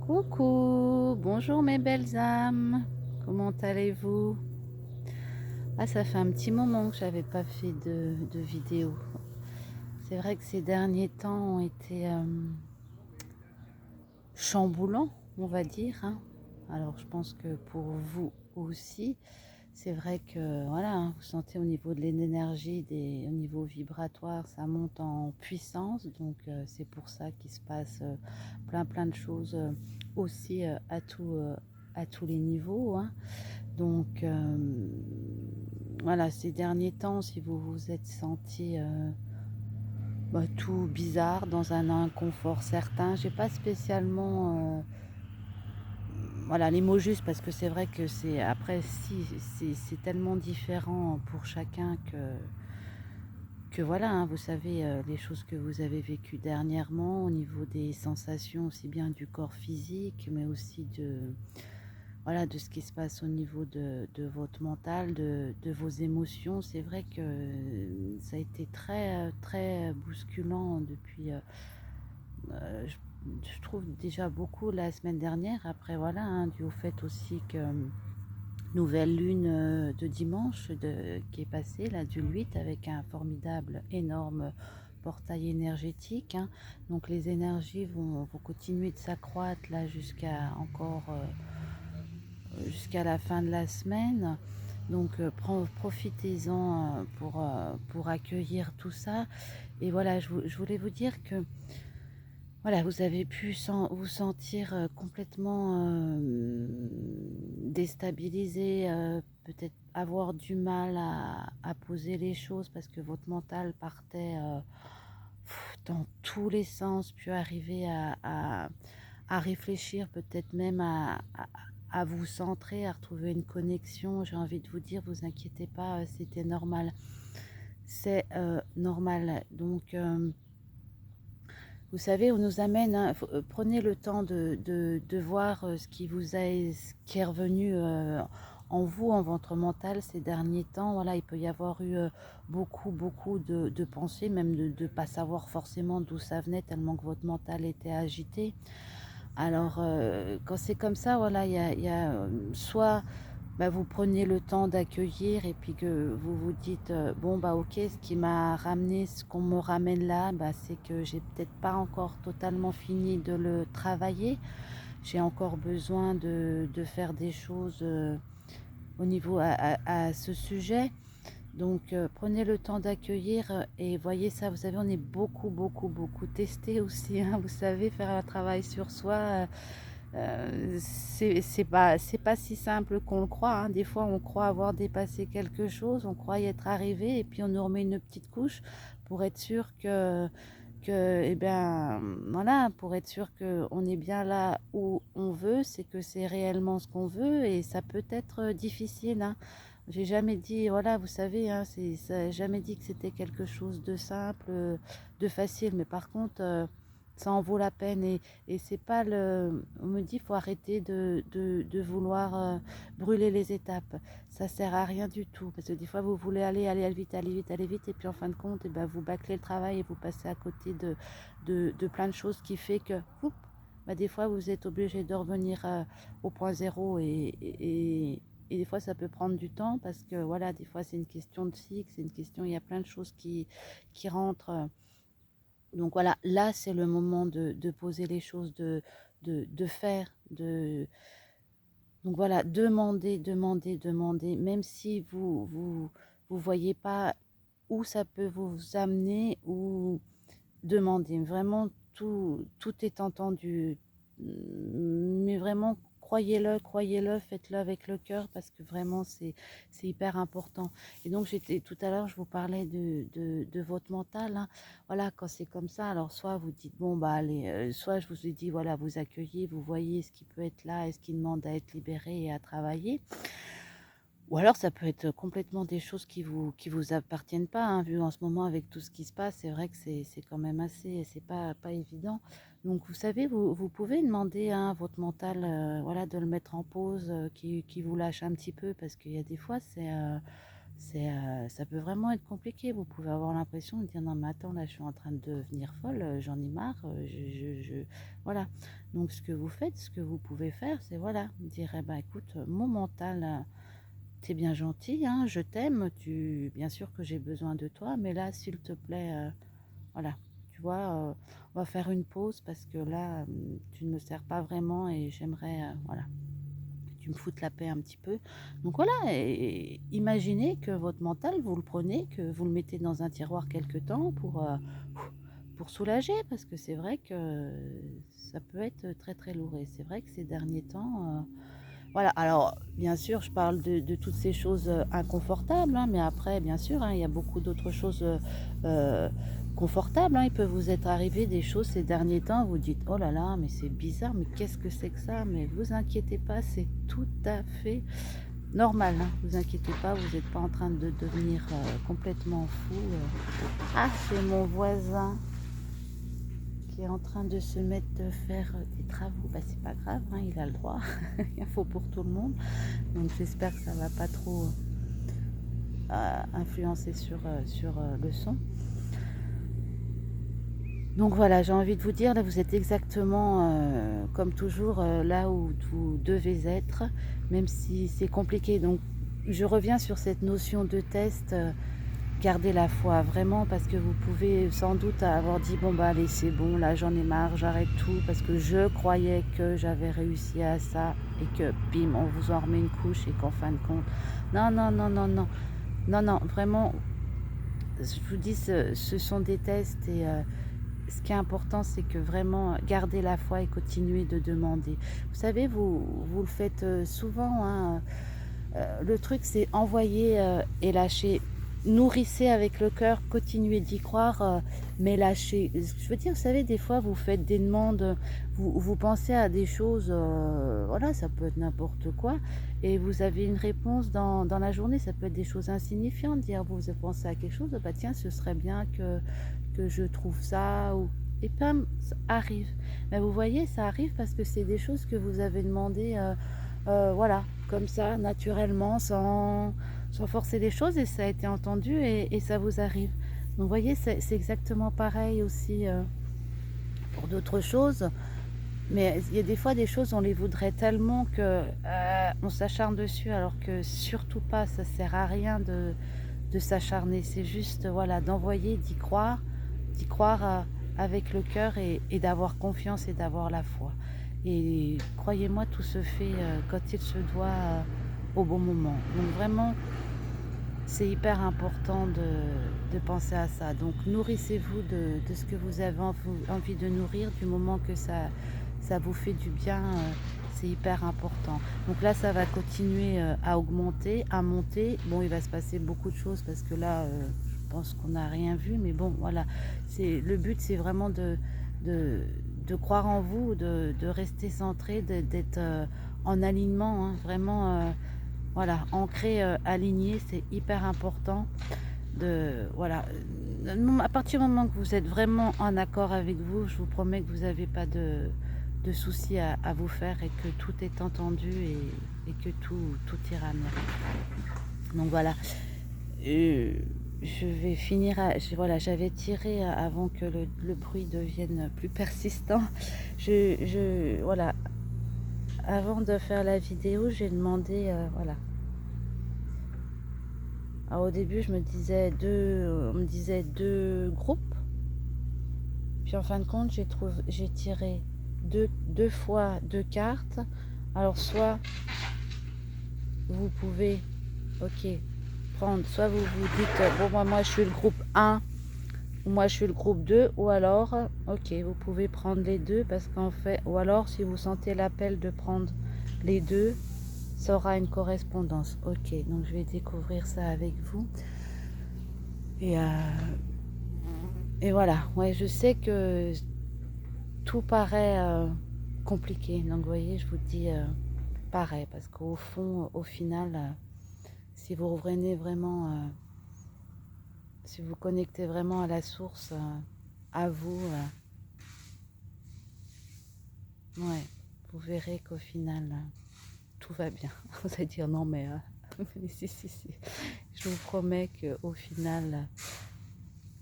Coucou, bonjour mes belles âmes, comment allez-vous? Ah, ça fait un petit moment que j'avais pas fait de vidéo. C'est vrai que ces derniers temps ont été chamboulants, on va dire, hein. Alors je pense que pour vous aussi, c'est vrai que voilà, hein, vous sentez au niveau de l'énergie, au niveau vibratoire, ça monte en puissance. Donc c'est pour ça qu'il se passe plein de choses aussi à tous les niveaux, hein. Donc voilà, ces derniers temps, si vous vous êtes senti tout bizarre, dans un inconfort certain, j'ai pas spécialement voilà les mots justes, parce que c'est vrai que c'est après, si c'est tellement différent pour chacun que voilà, hein, vous savez, les choses que vous avez vécues dernièrement au niveau des sensations, aussi bien du corps physique, mais aussi voilà, de ce qui se passe au niveau de votre mental, de vos émotions. C'est vrai que ça a été très bousculant depuis, je trouve déjà beaucoup la semaine dernière. Après, voilà, hein, dû au fait aussi que nouvelle lune de dimanche qui est passée, là, du 8, avec un formidable, énorme portail énergétique, hein. Donc les énergies vont continuer de s'accroître là jusqu'à la fin de la semaine. Donc profitez-en pour accueillir tout ça. Et voilà, je voulais vous dire que voilà, vous avez pu vous sentir complètement déstabilisé, peut-être avoir du mal à poser les choses parce que votre mental partait dans tous les sens, puis arriver à réfléchir, peut-être même à vous centrer, à retrouver une connexion. J'ai envie de vous dire, vous inquiétez pas, c'était normal. C'est normal. Donc, vous savez, on nous amène, hein, prenez le temps de voir ce qui est revenu en vous, en votre mental ces derniers temps. Voilà, il peut y avoir eu beaucoup de pensées, même de ne pas savoir forcément d'où ça venait, tellement que votre mental était agité. Alors, quand c'est comme ça, voilà, il y a soit vous prenez le temps d'accueillir et puis que vous vous dites bon bah ok, ce qui m'a ramené, ce qu'on me ramène là, c'est que j'ai peut-être pas encore totalement fini de le travailler. J'ai encore besoin de faire des choses au niveau à ce sujet. Donc prenez le temps d'accueillir et voyez ça. Vous savez, on est beaucoup testé aussi, hein. Vous savez, faire un travail sur soi. C'est pas si simple qu'on le croit, hein. Des fois, on croit avoir dépassé quelque chose, on croit y être arrivé, et puis on nous remet une petite couche pour être sûr eh bien, voilà, pour être sûr qu'on est bien là où on veut, c'est que c'est réellement ce qu'on veut, et ça peut être difficile, hein. J'ai jamais dit, voilà, vous savez, hein, jamais dit que c'était quelque chose de simple, de facile, mais par contre, ça en vaut la peine. Et c'est pas le. On me dit, faut arrêter de vouloir brûler les étapes. Ça sert à rien du tout. Parce que des fois, vous voulez aller vite, et puis en fin de compte, eh ben, vous bâclez le travail et vous passez à côté de plein de choses qui fait que, oups, des fois, vous êtes obligé de revenir au point zéro, et des fois, ça peut prendre du temps parce que, voilà, des fois, c'est une question de cycle, c'est une question, il y a plein de choses qui rentrent. Donc voilà, là, c'est le moment de poser les choses, de faire. Donc voilà, demandez, même si vous voyez pas où ça peut vous amener, ou demandez. Vraiment, tout est entendu. Mais vraiment, croyez-le, faites-le avec le cœur, parce que vraiment, c'est hyper important. Et donc, tout à l'heure, je vous parlais de votre mental, hein. Voilà, quand c'est comme ça, alors soit vous dites, bon, bah allez, soit je vous ai dit, voilà, vous accueillez, vous voyez ce qui peut être là et ce qui demande à être libéré et à travailler. Ou alors ça peut être complètement des choses qui vous appartiennent pas, hein, vu en ce moment avec tout ce qui se passe. C'est vrai que c'est quand même assez, c'est pas évident. Donc vous savez, vous pouvez demander, hein, à votre mental, voilà, de le mettre en pause, qui vous lâche un petit peu, parce qu'il y a des fois, Ça peut vraiment être compliqué. Vous pouvez avoir l'impression de dire non mais attends là je suis en train de devenir folle, j'en ai marre, voilà. Donc ce que vous faites, ce que vous pouvez faire, c'est voilà, dire eh ben écoute, mon mental, t'es bien gentil, hein, je t'aime, bien sûr que j'ai besoin de toi, mais là s'il te plaît, voilà, tu vois, on va faire une pause parce que là tu ne me sers pas vraiment et j'aimerais, voilà, tu me foutes la paix un petit peu. Donc voilà, et imaginez que votre mental, vous le prenez, que vous le mettez dans un tiroir quelque temps pour soulager, parce que c'est vrai que ça peut être très très lourd. Et c'est vrai que ces derniers temps, voilà, alors bien sûr, je parle de toutes ces choses inconfortables, hein, mais après, bien sûr, hein, il y a beaucoup d'autres choses euh, confortables, hein. Il peut vous être arrivé des choses ces derniers temps, vous dites, oh là là, mais c'est bizarre, mais qu'est-ce que c'est que ça? Mais vous inquiétez pas, c'est tout à fait normal, hein. Vous inquiétez pas, vous n'êtes pas en train de devenir complètement fou. Ah, c'est mon voisin qui est en train de se mettre de faire des travaux. Bah, c'est pas grave, hein, il a le droit, il faut pour tout le monde. Donc j'espère que ça va pas trop influencer sur le son. Donc voilà, j'ai envie de vous dire, là vous êtes exactement comme toujours là où vous devez être, même si c'est compliqué. Donc je reviens sur cette notion de test, gardez la foi vraiment, parce que vous pouvez sans doute avoir dit bon bah allez c'est bon, là j'en ai marre, j'arrête tout, parce que je croyais que j'avais réussi à ça, et que bim, on vous en remet une couche, et qu'en fin de compte, non, non, non, non, non, non, non, vraiment, je vous dis, ce sont des tests, et ce qui est important, c'est que vraiment garder la foi et continuer de demander. Vous savez, vous le faites souvent, hein, le truc, c'est envoyer et lâcher. Nourrissez avec le cœur, continuez d'y croire, mais lâchez. Je veux dire, vous savez, des fois, vous faites des demandes, vous pensez à des choses, voilà, ça peut être n'importe quoi, et vous avez une réponse dans la journée, ça peut être des choses insignifiantes, dire, vous pensez à quelque chose, bah tiens, ce serait bien que je trouve ça, ou... Et pam, ça arrive. Mais vous voyez, ça arrive parce que c'est des choses que vous avez demandées, voilà, comme ça, naturellement, sans forcer les choses, et ça a été entendu, et ça vous arrive. Donc vous voyez, c'est exactement pareil aussi pour d'autres choses. Mais il y a des fois des choses, on les voudrait tellement que on s'acharne dessus, alors que surtout pas, ça sert à rien de s'acharner. C'est juste, voilà, d'envoyer, d'y croire avec le cœur, et d'avoir confiance et d'avoir la foi. Et croyez-moi, tout se fait quand il se doit, au bon moment. Donc vraiment, c'est hyper important de penser à ça. Donc nourrissez-vous de ce que vous avez envie de nourrir, du moment que ça vous fait du bien, c'est hyper important. Donc là, ça va continuer à augmenter, à monter. Bon, il va se passer beaucoup de choses, parce que là, je pense qu'on n'a rien vu, mais bon, voilà. Le but, c'est vraiment de, de croire en vous, de rester centré, d'être en alignement, hein, vraiment. Voilà, ancré, aligné, c'est hyper important. Voilà, à partir du moment que vous êtes vraiment en accord avec vous, je vous promets que vous n'avez pas de soucis à vous faire, et que tout est entendu, et que tout ira bien. Donc voilà, je vais finir. Voilà, j'avais tiré avant que le bruit devienne plus persistant. Voilà, avant de faire la vidéo, j'ai demandé, voilà. Alors au début, on me disait deux groupes. Puis en fin de compte, j'ai tiré deux fois deux cartes. Alors soit vous pouvez, ok, prendre, soit vous vous dites, bon moi je suis le groupe 1, ou moi je suis le groupe 2, ou alors, ok, vous pouvez prendre les deux, parce qu'en fait, ou alors si vous sentez l'appel de prendre les deux, ça aura une correspondance. Ok, donc je vais découvrir ça avec vous. Et et voilà, ouais, je sais que tout paraît compliqué. Donc, vous voyez, je vous dis pareil, parce qu'au fond, au final, si vous revenez vraiment, si vous connectez vraiment à la source, à vous, ouais, vous verrez qu'au final, tout va bien. Vous allez dire non, mais si, si, si. Je vous promets qu'au final,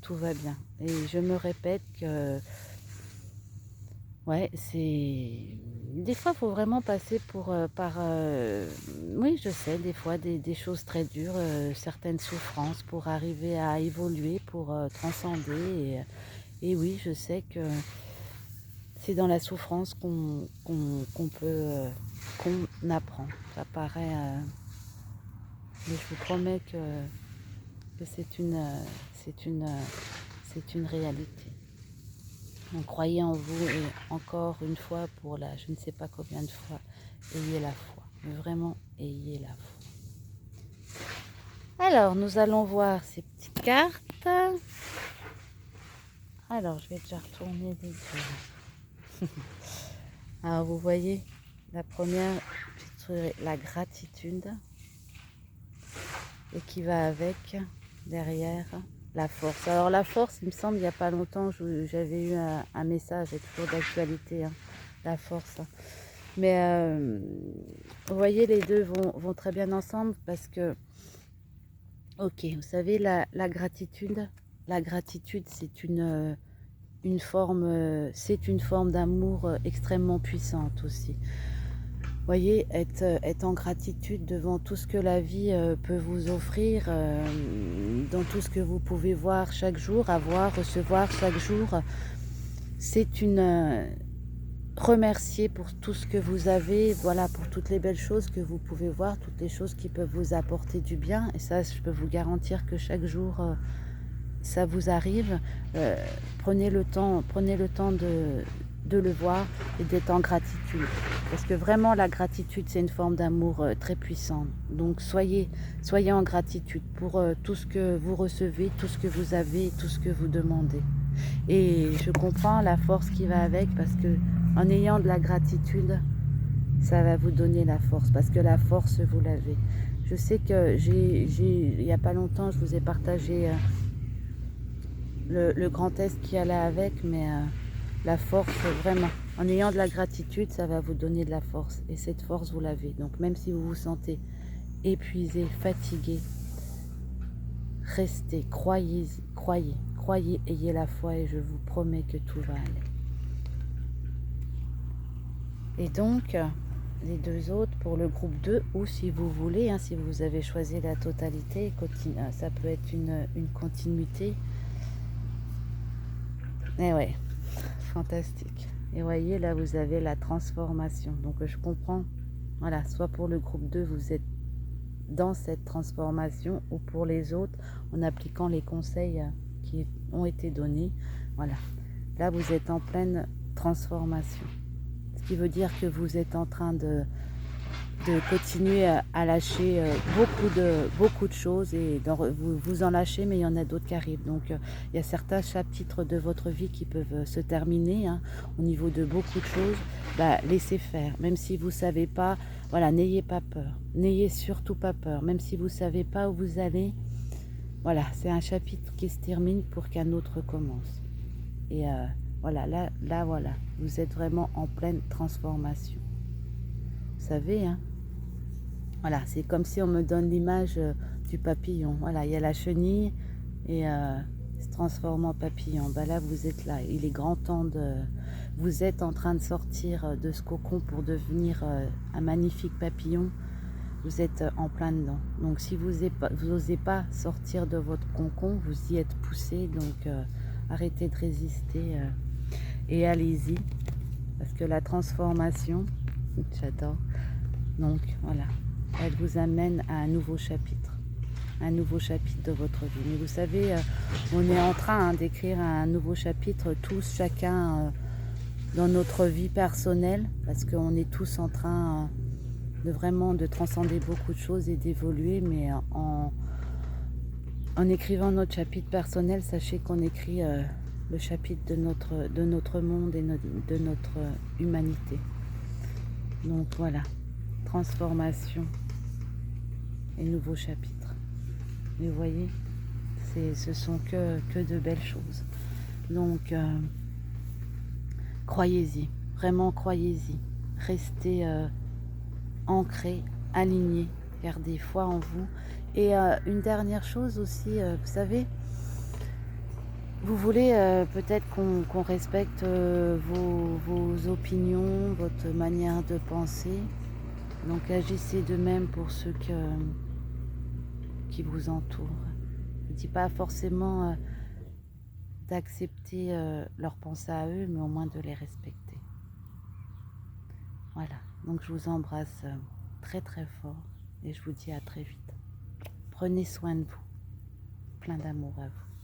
tout va bien. Et je me répète que, ouais, c'est... Des fois, il faut vraiment passer par... oui, je sais, des fois, des choses très dures, certaines souffrances pour arriver à évoluer, pour transcender. Et oui, je sais que c'est dans la souffrance qu'on peut, qu'on apprend. Ça paraît... mais je vous promets que c'est une, c'est une réalité. Donc croyez en vous et encore une fois pour la je ne sais pas combien de fois, ayez la foi. Mais vraiment, ayez la foi. Alors, nous allons voir ces petites cartes. Alors, je vais déjà retourner les deux. Alors, vous voyez, la première, c'est la gratitude. Et qui va avec, derrière, la force. Alors la force, il me semble, il n'y a pas longtemps, j'avais eu un message, c'est toujours d'actualité, hein, la force. Mais vous voyez, les deux vont très bien ensemble parce que, ok, vous savez, la gratitude, c'est c'est une forme d'amour extrêmement puissante aussi. Voyez, être en gratitude devant tout ce que la vie peut vous offrir, dans tout ce que vous pouvez voir chaque jour, avoir, recevoir chaque jour, c'est une remercier pour tout ce que vous avez, voilà, pour toutes les belles choses que vous pouvez voir, toutes les choses qui peuvent vous apporter du bien. Et ça, je peux vous garantir que chaque jour, ça vous arrive. Prenez le temps de le voir et d'être en gratitude. Parce que vraiment, la gratitude, c'est une forme d'amour très puissante. Donc, soyez en gratitude pour tout ce que vous recevez, tout ce que vous avez, tout ce que vous demandez. Et je comprends la force qui va avec parce que en ayant de la gratitude, ça va vous donner la force. Parce que la force, vous l'avez. Je sais que il n'y a pas longtemps, je vous ai partagé le grand test qui allait avec, mais la force, vraiment, en ayant de la gratitude, ça va vous donner de la force. Et cette force, vous l'avez. Donc même si vous vous sentez épuisé, fatigué, restez, croyez, ayez la foi et je vous promets que tout va aller. Et donc, les deux autres pour le groupe 2, ou si vous voulez, hein, si vous avez choisi la totalité, ça peut être une continuité. Et ouais, fantastique. Et voyez, là, vous avez la transformation. Donc, je comprends. Voilà, soit pour le groupe 2, vous êtes dans cette transformation, ou pour les autres, en appliquant les conseils qui ont été donnés. Voilà. Là, vous êtes en pleine transformation. Ce qui veut dire que vous êtes en train de continuer à lâcher beaucoup de choses et vous en lâchez, mais il y en a d'autres qui arrivent. Donc il y a certains chapitres de votre vie qui peuvent se terminer, hein, au niveau de beaucoup de choses. Bah, laissez faire, même si vous ne savez pas, voilà, n'ayez pas peur, n'ayez surtout pas peur, même si vous ne savez pas où vous allez. Voilà, c'est un chapitre qui se termine pour qu'un autre commence. Et voilà, là, voilà, vous êtes vraiment en pleine transformation. Vous savez, hein, voilà, c'est comme si on me donne l'image du papillon. Voilà, il y a la chenille et il se transforme en papillon. Bah là, vous êtes là. Il est grand temps de... Vous êtes en train de sortir de ce cocon pour devenir un magnifique papillon. Vous êtes en plein dedans. Donc, si vous n'osez pas sortir de votre cocon, vous y êtes poussé. Donc, arrêtez de résister et allez-y. Parce que la transformation, j'adore. Donc, voilà. Elle vous amène à un nouveau chapitre de votre vie. Mais vous savez, on est en train d'écrire un nouveau chapitre, tous, chacun, dans notre vie personnelle, parce qu'on est tous en train de transcender beaucoup de choses et d'évoluer, mais en écrivant notre chapitre personnel, sachez qu'on écrit le chapitre de notre monde et de notre humanité. Donc voilà, transformation et nouveau chapitre. Et vous voyez, ce sont que de belles choses. Donc, croyez-y, vraiment croyez-y. Restez ancré, aligné, gardez foi en vous Et une dernière chose aussi, vous savez, vous voulez peut-être qu'on respecte vos opinions, votre manière de penser. Donc agissez de même pour ceux qui vous entourent. Je ne dis pas forcément d'accepter leurs pensées à eux, mais au moins de les respecter. Voilà, donc je vous embrasse très très fort et je vous dis à très vite. Prenez soin de vous. Plein d'amour à vous.